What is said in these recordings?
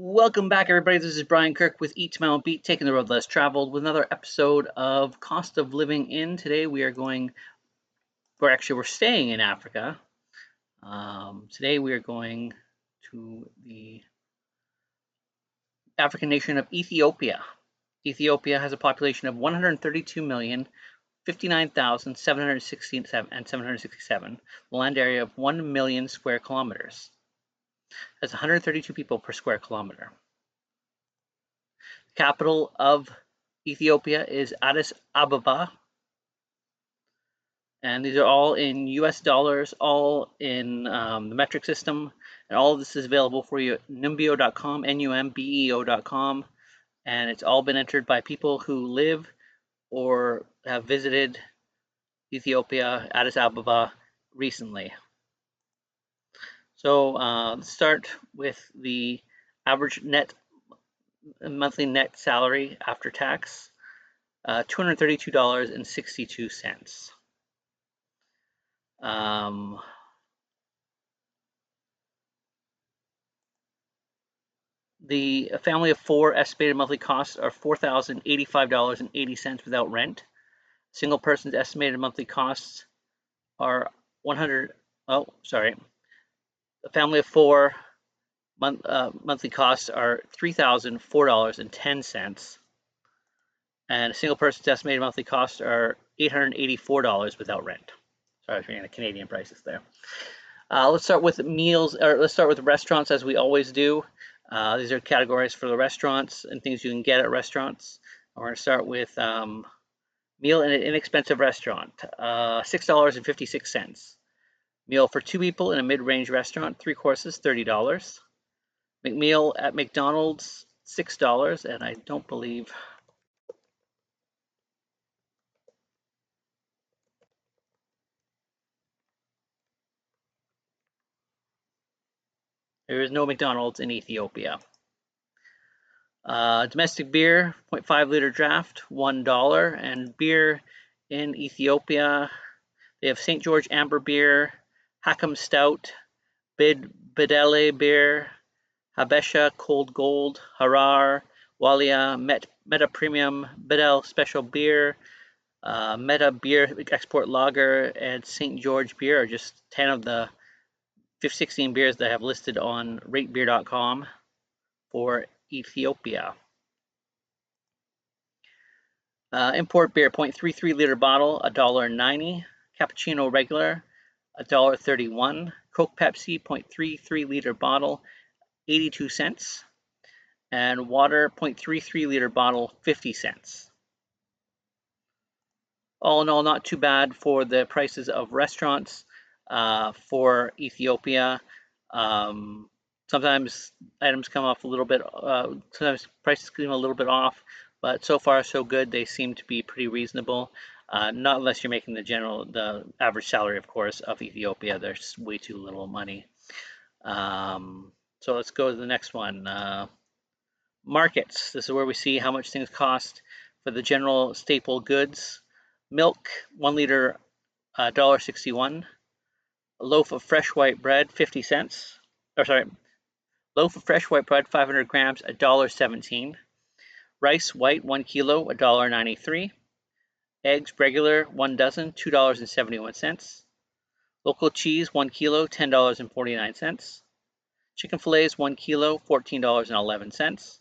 Welcome back, everybody. This is Brian Kirk with Eat to My Own Beat, taking the road less traveled with another episode of Cost of Living In. Today we are we're staying in Africa. Today we are going to the African nation of Ethiopia. Ethiopia has a population of 132,059,767 a land area of 1 million square kilometers. That's 132 people per square kilometer. The capital of Ethiopia is Addis Ababa, and these are all in US dollars, all in the metric system, and all of this is available for you at numbeo.com, numbeo.com, and it's all been entered by people who live or have visited Ethiopia, Addis Ababa, recently. So let's start with the average monthly net salary after tax, $232.62. The family of four estimated monthly costs are $4,085.80 without rent. Single person's estimated monthly costs are a family of four monthly costs are $3,004.10, and a single person's estimated monthly costs are $884 without rent. Sorry, I was reading the Canadian prices there. Let's start with meals, or let's start with restaurants as we always do. These are categories for the restaurants and things you can get at restaurants. We're going to start with meal in an inexpensive restaurant, $6.56. Meal for two people in a mid-range restaurant, 3 courses, $30. McMeal at McDonald's, $6, and I don't believe there is no McDonald's in Ethiopia. Domestic beer, 0.5 liter draft, $1. And beer in Ethiopia, they have St. George Amber beer, Hakam Stout, Bidele beer, Habesha Cold Gold, Harar, Walia, Meta Premium, Bidel Special Beer, Meta Beer Export Lager, and St. George beer are just 10 of the 16 beers that I have listed on ratebeer.com for Ethiopia. Import beer, 0.33 liter bottle, $1.90. Cappuccino regular, $1.31. Coke Pepsi, 0.33 liter bottle, 82 cents. And water, 0.33 liter bottle, 50 cents. All in all, not too bad for the prices of restaurants for Ethiopia. Sometimes items come off a little bit, sometimes prices come a little bit off, but so far so good. They seem to be pretty reasonable. Not unless you're making the average salary, of course, of Ethiopia. There's way too little money. So let's go to the next one. Markets. This is where we see how much things cost for the general staple goods. Milk, 1 liter, $1.61. A loaf of fresh white bread, 50 cents. Loaf of fresh white bread, 500 grams, $1.17. Rice white, 1 kilo, $1.93. Eggs regular, 1 dozen, $2.71. Local cheese, 1 kilo, $10.49. Chicken fillets, 1 kilo, $14.11.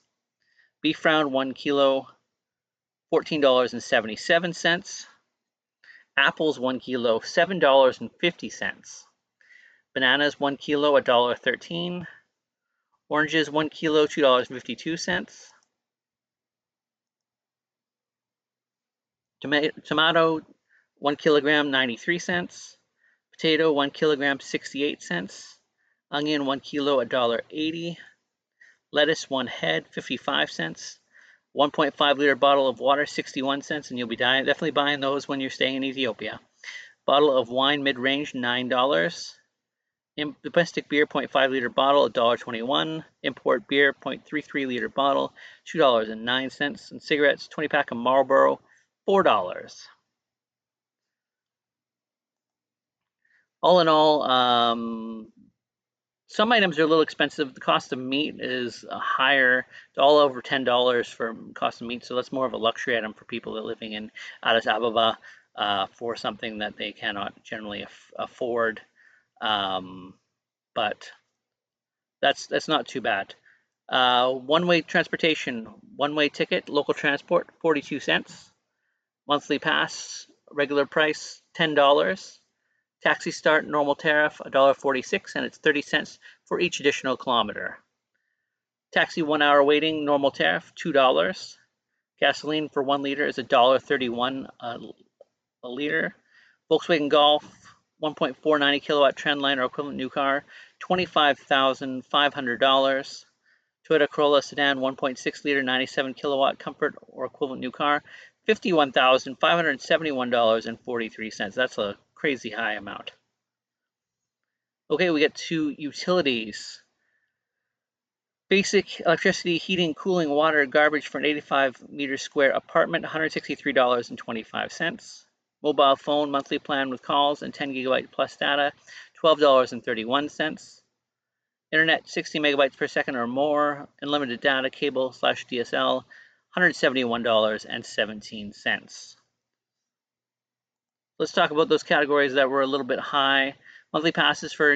Beef round, 1 kilo, $14.77. Apples, 1 kilo, $7.50. Bananas, 1 kilo, $1.13. Oranges, 1 kilo, $2.52. Tomato, 1 kilogram, 93 cents. Potato, 1 kilogram, 68 cents. Onion, 1 kilo, $1.80. Lettuce, 1 head, 55 cents. 1.5 liter bottle of water, 61 cents, and you'll be definitely buying those when you're staying in Ethiopia. Bottle of wine mid-range, $9. Domestic beer, 0.5 liter bottle, $1.21. Import beer, 0.33 liter bottle, $2.09. And cigarettes, 20 pack of Marlboro, $4. All in all, Some items are a little expensive. The cost of meat is higher, all over $10 for cost of meat. So that's more of a luxury item for people that are living in Addis Ababa for something that they cannot generally afford. But that's not too bad. One-way transportation, one-way ticket, local transport, 42 cents. Monthly pass, regular price, $10. Taxi start, normal tariff, $1.46, and it's 30 cents for each additional kilometer. Taxi 1 hour waiting, normal tariff, $2. Gasoline for 1 liter is $1.31 a liter. Volkswagen Golf, 1.490 kilowatt trendline or equivalent new car, $25,500. Toyota Corolla sedan, 1.6 liter, 97 kilowatt comfort or equivalent new car, $51,571.43. That's a crazy high amount. Okay, we get to utilities. Basic electricity, heating, cooling, water, garbage for an 85 meter square apartment, $163.25. Mobile phone monthly plan with calls and 10 gigabyte plus data, $12.31. Internet, 60 megabytes per second or more, unlimited data, cable/DSL, $171.17. Let's talk about those categories that were a little bit high. Monthly passes for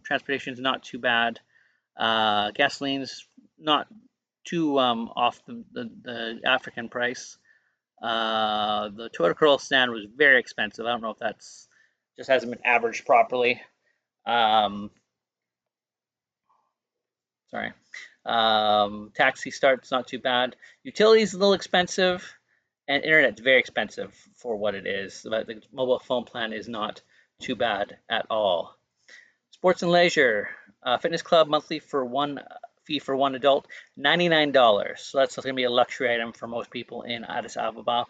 transportation is not too bad. Gasoline's not too off the African price. The Toyota Corolla sedan was very expensive. I don't know if that's just hasn't been averaged properly. Taxi start's not too bad. Utilities a little expensive. And internet's very expensive for what it is. But the mobile phone plan is not too bad at all. Sports and leisure, fitness club monthly for fee for one adult, $99. So that's going to be a luxury item for most people in Addis Ababa.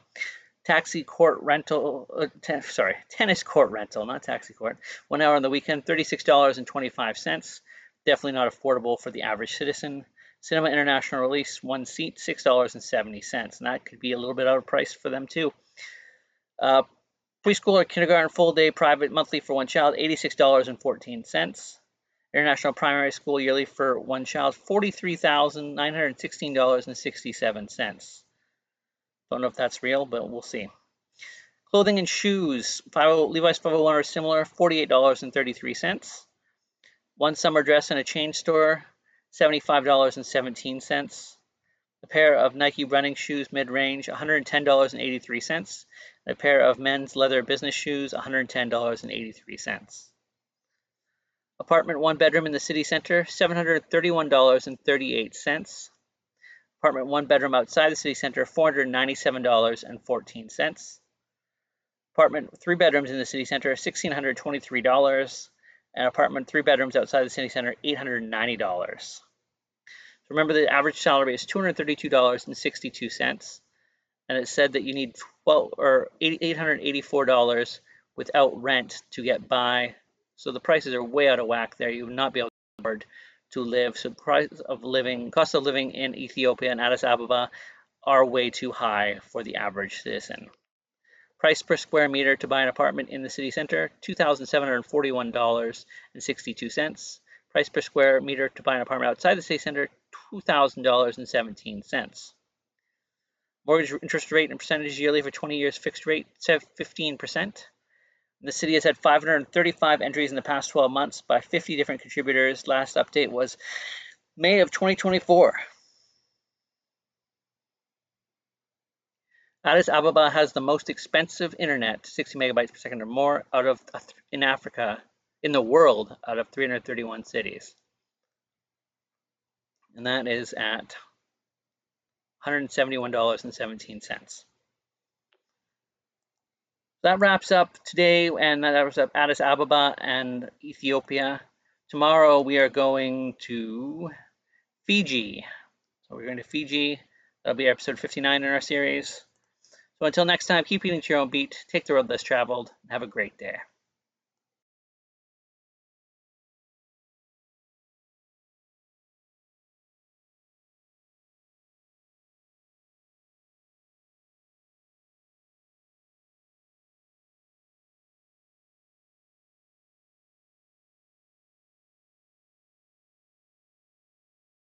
Taxi court rental, tennis court rental, not taxi court. 1 hour on the weekend, $36.25. Definitely not affordable for the average citizen. Cinema International Release, 1 seat, $6.70, and that could be a little bit out of price for them too. Preschool or kindergarten full day private monthly for 1 child, $86.14. International primary school yearly for 1 child, $43,916.67. Don't know if that's real, but we'll see. Clothing and shoes, Levi's 501 or similar, $48.33. 1 summer dress in a chain store, $75.17. A pair of Nike running shoes mid-range, $110.83. A pair of men's leather business shoes, $110.83. Apartment 1 bedroom in the city center, $731.38. Apartment 1 bedroom outside the city center, $497.14. Apartment 3 bedrooms in the city center, $1,623. And apartment 3 bedrooms outside the city center, $890. Remember, the average salary is $232.62, and it said that you need $884 without rent to get by. So the prices are way out of whack there. You would not be able to afford to live. So cost of living in Ethiopia and Addis Ababa are way too high for the average citizen. Price per square meter to buy an apartment in the city center, $2,741.62. Price per square meter to buy an apartment outside the city center, $2,000.17. Mortgage interest rate and percentage yearly for 20 years fixed rate, 15%. The city has had 535 entries in the past 12 months by 50 different contributors. Last update was May of 2024. Addis Ababa has the most expensive internet, 60 megabytes per second or more, in Africa, in the world, out of 331 cities. And that is at $171.17. That wraps up today, and that wraps up Addis Ababa and Ethiopia. Tomorrow we are going to Fiji. So we're going to Fiji. That'll be episode 59 in our series. So until next time, keep eating to your own beat, take the road less traveled, and have a great day.